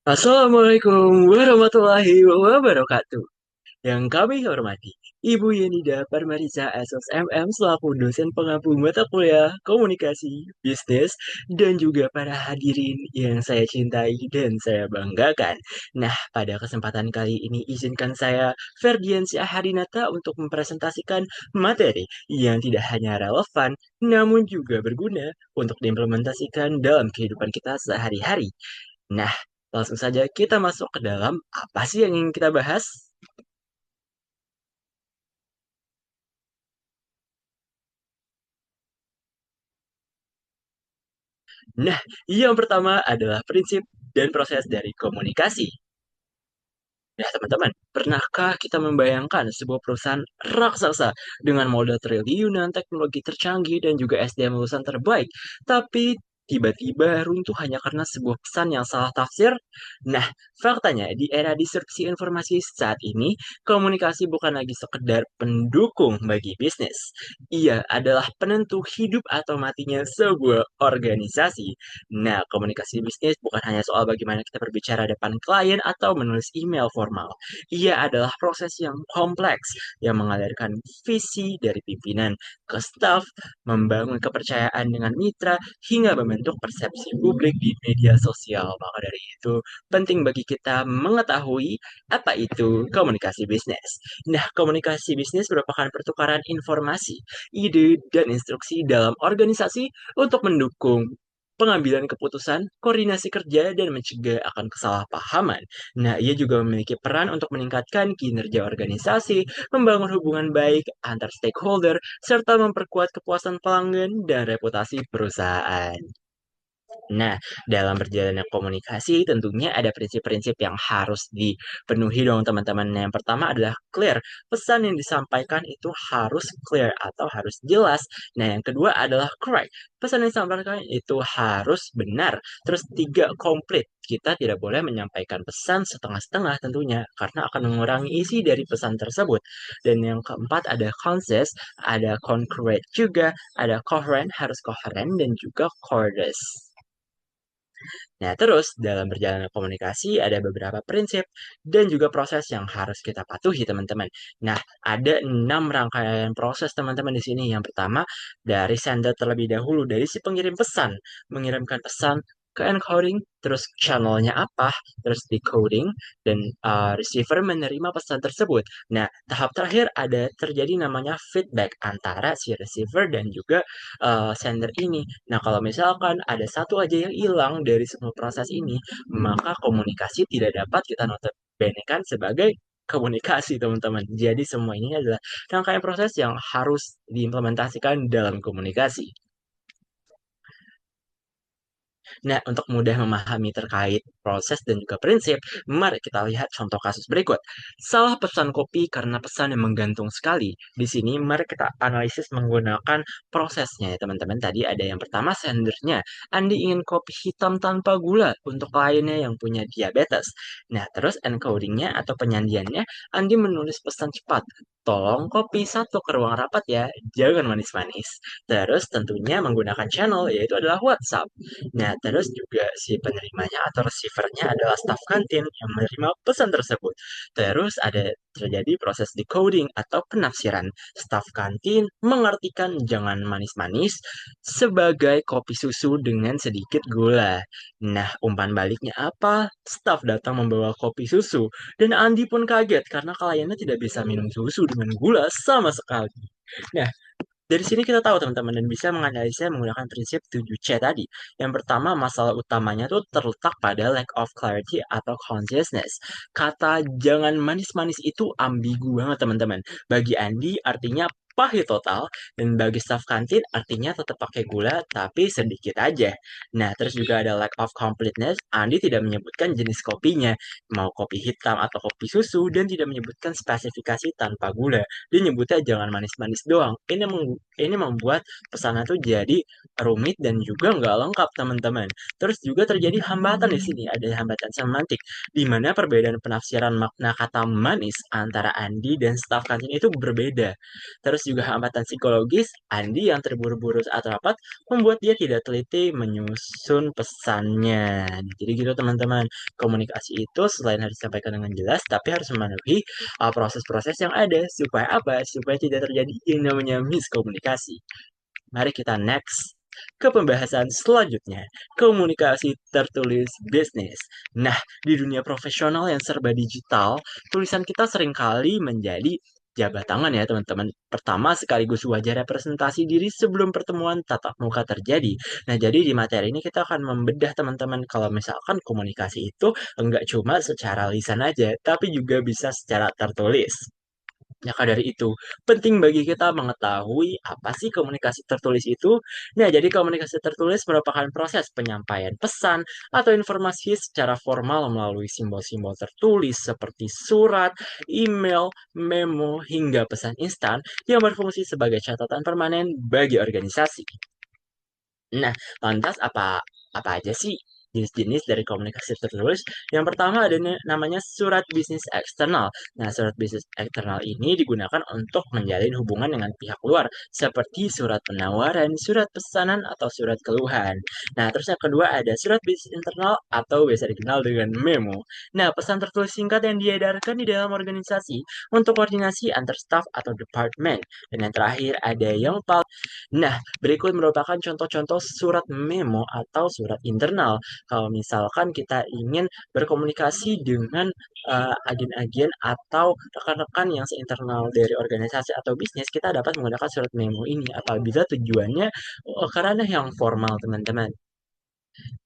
Assalamualaikum warahmatullahi wabarakatuh. Yang kami hormati, Ibu Yenida Parmarisa SSMM selaku dosen pengampu mata kuliah Komunikasi, Bisnis, dan juga para hadirin yang saya cintai dan saya banggakan. Nah, pada kesempatan kali ini izinkan saya, Ferdiansyah Harinata, untuk mempresentasikan materi yang tidak hanya relevan, namun juga berguna untuk diimplementasikan dalam kehidupan kita sehari-hari. Nah, langsung saja kita masuk ke dalam apa sih yang ingin kita bahas? Nah, yang pertama adalah prinsip dan proses dari komunikasi. Nah, teman-teman, pernahkah kita membayangkan sebuah perusahaan raksasa dengan modal triliunan, teknologi tercanggih, dan juga SDM lulusan terbaik, tapi tiba-tiba runtuh hanya karena sebuah pesan yang salah tafsir? Nah, faktanya di era disrupsi informasi saat ini, komunikasi bukan lagi sekedar pendukung bagi bisnis. Ia adalah penentu hidup atau matinya sebuah organisasi. Nah, komunikasi bisnis bukan hanya soal bagaimana kita berbicara depan klien atau menulis email formal. Ia adalah proses yang kompleks yang mengalirkan visi dari pimpinan ke staf, membangun kepercayaan dengan mitra, hingga membentuk persepsi publik di media sosial. Maka dari itu, penting bagi kita mengetahui apa itu komunikasi bisnis. Nah, komunikasi bisnis merupakan pertukaran informasi, ide, dan instruksi dalam organisasi untuk mendukung pengambilan keputusan, koordinasi kerja, dan mencegah akan kesalahpahaman. Nah, ia juga memiliki peran untuk meningkatkan kinerja organisasi, membangun hubungan baik antar stakeholder, serta memperkuat kepuasan pelanggan dan reputasi perusahaan. Nah, dalam berjalannya komunikasi tentunya ada prinsip-prinsip yang harus dipenuhi dong teman-teman. Nah, yang pertama adalah clear. Pesan yang disampaikan itu harus clear atau harus jelas. Nah, yang kedua adalah correct. Pesan yang disampaikan itu harus benar. Terus tiga, complete. Kita tidak boleh menyampaikan pesan setengah-setengah tentunya karena akan mengurangi isi dari pesan tersebut. Dan yang keempat ada concise, ada concrete juga, ada coherent, harus koheren dan juga courteous. Nah, terus dalam berjalannya komunikasi ada beberapa prinsip dan juga proses yang harus kita patuhi, teman-teman. Nah, ada 6 rangkaian proses, teman-teman, di sini. Yang pertama, dari sender terlebih dahulu, dari si pengirim pesan, mengirimkan pesan ke encoding, terus channelnya apa, terus decoding, dan receiver menerima pesan tersebut. Nah, tahap terakhir ada terjadi namanya feedback antara si receiver dan juga sender ini. Nah, kalau misalkan ada satu aja yang hilang dari semua proses ini, maka komunikasi tidak dapat kita notabene-kan sebagai komunikasi, teman-teman. Jadi semua ini adalah rangkaian proses yang harus diimplementasikan dalam komunikasi. Nah, untuk mudah memahami terkait proses dan juga prinsip, mari kita lihat contoh kasus berikut. Salah pesan kopi karena pesan yang menggantung sekali. Di sini, mari kita analisis menggunakan prosesnya ya teman-teman. Tadi ada yang pertama sendernya. Andi ingin kopi hitam tanpa gula untuk kliennya yang punya diabetes. Nah, terus encodingnya atau penyandiannya, Andi menulis pesan cepat. Tolong kopi satu ke ruang rapat ya, jangan manis-manis. Terus tentunya menggunakan channel, yaitu adalah WhatsApp. Nah, terus juga si penerimanya atau receivernya adalah staf kantin yang menerima pesan tersebut. Terus ada terjadi proses decoding atau penafsiran. Staf kantin mengartikan jangan manis-manis sebagai kopi susu dengan sedikit gula. Nah, umpan baliknya apa? Staf datang membawa kopi susu dan Andi pun kaget karena kliennya tidak bisa minum susu dengan gula sama sekali. Nah, dari sini kita tahu teman-teman dan bisa menganalisa menggunakan prinsip 7C tadi. Yang pertama, masalah utamanya tuh terletak pada lack of clarity atau consciousness. Kata jangan manis-manis itu ambigu banget teman-teman. Bagi Andi artinya pahit total dan bagi staff kantin artinya tetap pakai gula tapi sedikit aja. Nah, terus juga ada lack of completeness. Andi tidak menyebutkan jenis kopinya, mau kopi hitam atau kopi susu dan tidak menyebutkan spesifikasi tanpa gula. Dia nyebutnya jangan manis-manis doang. Ini Ini membuat pesanan tuh jadi rumit dan juga nggak lengkap, teman-teman. Terus juga terjadi hambatan di sini, ada hambatan semantik, di mana perbedaan penafsiran makna kata manis antara Andi dan staf kantin itu berbeda. Terus juga hambatan psikologis, Andi yang terburu-buru saat rapat membuat dia tidak teliti menyusun pesannya. Jadi gitu teman-teman, komunikasi itu selain harus disampaikan dengan jelas, tapi harus memenuhi proses-proses yang ada supaya apa? Supaya tidak terjadi yang namanya miskomunikasi. Mari kita next ke pembahasan selanjutnya, komunikasi tertulis bisnis. Nah, di dunia profesional yang serba digital, tulisan kita seringkali menjadi jabat tangan ya teman-teman. Pertama sekaligus wajah representasi diri sebelum pertemuan tatap muka terjadi. Nah, jadi di materi ini kita akan membedah teman-teman kalau misalkan komunikasi itu enggak cuma secara lisan aja, tapi juga bisa secara tertulis. Maka dari itu, penting bagi kita mengetahui apa sih komunikasi tertulis itu. Nah, jadi komunikasi tertulis merupakan proses penyampaian pesan atau informasi secara formal melalui simbol-simbol tertulis seperti surat, email, memo, hingga pesan instan yang berfungsi sebagai catatan permanen bagi organisasi. Nah, lantas apa aja sih jenis-jenis dari komunikasi tertulis? Yang pertama ada namanya surat bisnis eksternal. Nah, surat bisnis eksternal ini digunakan untuk menjalin hubungan dengan pihak luar, seperti surat penawaran, surat pesanan, atau surat keluhan. Nah, terus yang kedua ada surat bisnis internal atau biasa dikenal dengan memo. Nah, pesan tertulis singkat yang diedarkan di dalam organisasi untuk koordinasi antar staf atau departemen. Dan yang terakhir ada yang Nah, berikut merupakan contoh-contoh surat memo atau surat internal. Kalau misalkan kita ingin berkomunikasi dengan agen-agen atau rekan-rekan yang seinternal dari organisasi atau bisnis, kita dapat menggunakan surat memo ini apabila tujuannya ke ranah yang formal, teman-teman.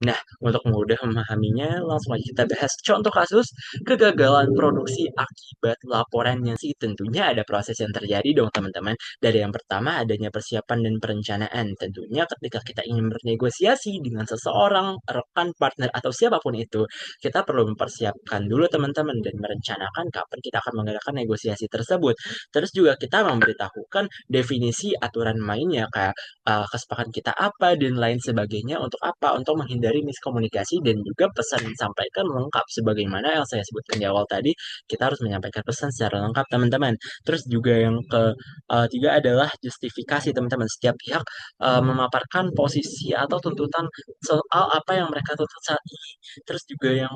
Nah, untuk mudah memahaminya, langsung aja kita bahas contoh kasus kegagalan produksi akibat laporannya sih. Tentunya ada proses yang terjadi dong teman-teman. Dari yang pertama adanya persiapan dan perencanaan. Tentunya ketika kita ingin bernegosiasi dengan seseorang, rekan, partner, atau siapapun itu, kita perlu mempersiapkan dulu teman-teman dan merencanakan kapan kita akan mengadakan negosiasi tersebut. Terus juga kita memberitahukan definisi aturan mainnya, kayak kesepakatan kita apa dan lain sebagainya untuk apa? Untuk menghindari miskomunikasi dan juga pesan yang disampaikan lengkap sebagaimana yang saya sebutkan di awal tadi, kita harus menyampaikan pesan secara lengkap teman-teman. Terus juga yang ketiga adalah justifikasi teman-teman. Setiap pihak memaparkan posisi atau tuntutan soal apa yang mereka tuntut saat ini. Terus juga yang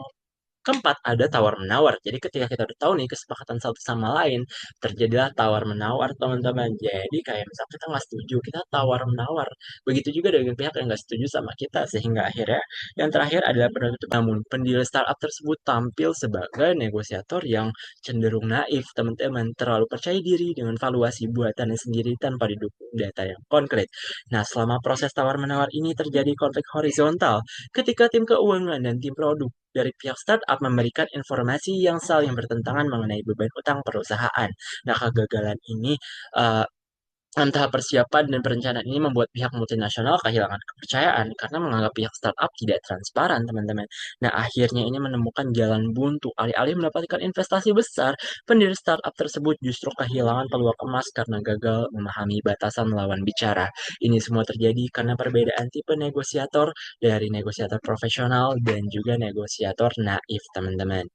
keempat, ada tawar-menawar. Jadi ketika kita udah tahu nih kesepakatan satu sama lain, terjadilah tawar-menawar, teman-teman. Jadi kayak misalnya kita nggak setuju, kita tawar-menawar. Begitu juga dengan pihak yang nggak setuju sama kita, sehingga akhirnya yang terakhir adalah penutup. Namun, pendiri startup tersebut tampil sebagai negosiator yang cenderung naif, teman-teman. Terlalu percaya diri dengan valuasi buatannya sendiri tanpa didukung data yang konkret. Nah, selama proses tawar-menawar ini terjadi konflik horizontal ketika tim keuangan dan tim produk dari pihak startup memberikan informasi yang saling bertentangan mengenai beban utang perusahaan. Nah, kegagalan ini eh, antara persiapan dan perencanaan ini membuat pihak multinasional kehilangan kepercayaan karena menganggap pihak startup tidak transparan, teman-teman. Nah, akhirnya ini menemukan jalan buntu. Alih-alih mendapatkan investasi besar, pendiri startup tersebut justru kehilangan peluang emas karena gagal memahami batasan lawan bicara. Ini semua terjadi karena perbedaan tipe negosiator dari negosiator profesional dan juga negosiator naif, teman-teman.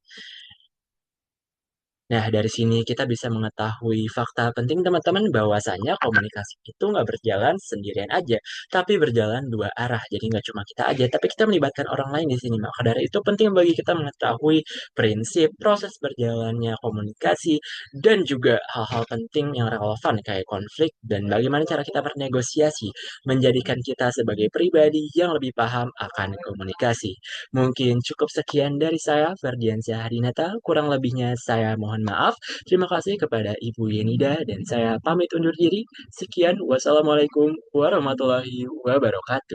Nah, dari sini kita bisa mengetahui fakta penting teman-teman bahwasanya komunikasi itu nggak berjalan sendirian aja, tapi berjalan dua arah. Jadi nggak cuma kita aja, tapi kita melibatkan orang lain di sini. Maka dari itu penting bagi kita mengetahui prinsip, proses berjalannya komunikasi, dan juga hal-hal penting yang relevan kayak konflik dan bagaimana cara kita bernegosiasi, menjadikan kita sebagai pribadi yang lebih paham akan komunikasi. Mungkin cukup sekian dari saya, Ferdiansyah Hadinata. Kurang lebihnya saya mohon maaf. Terima kasih kepada Ibu Yenida dan saya pamit undur diri. Sekian, wassalamualaikum warahmatullahi wabarakatuh.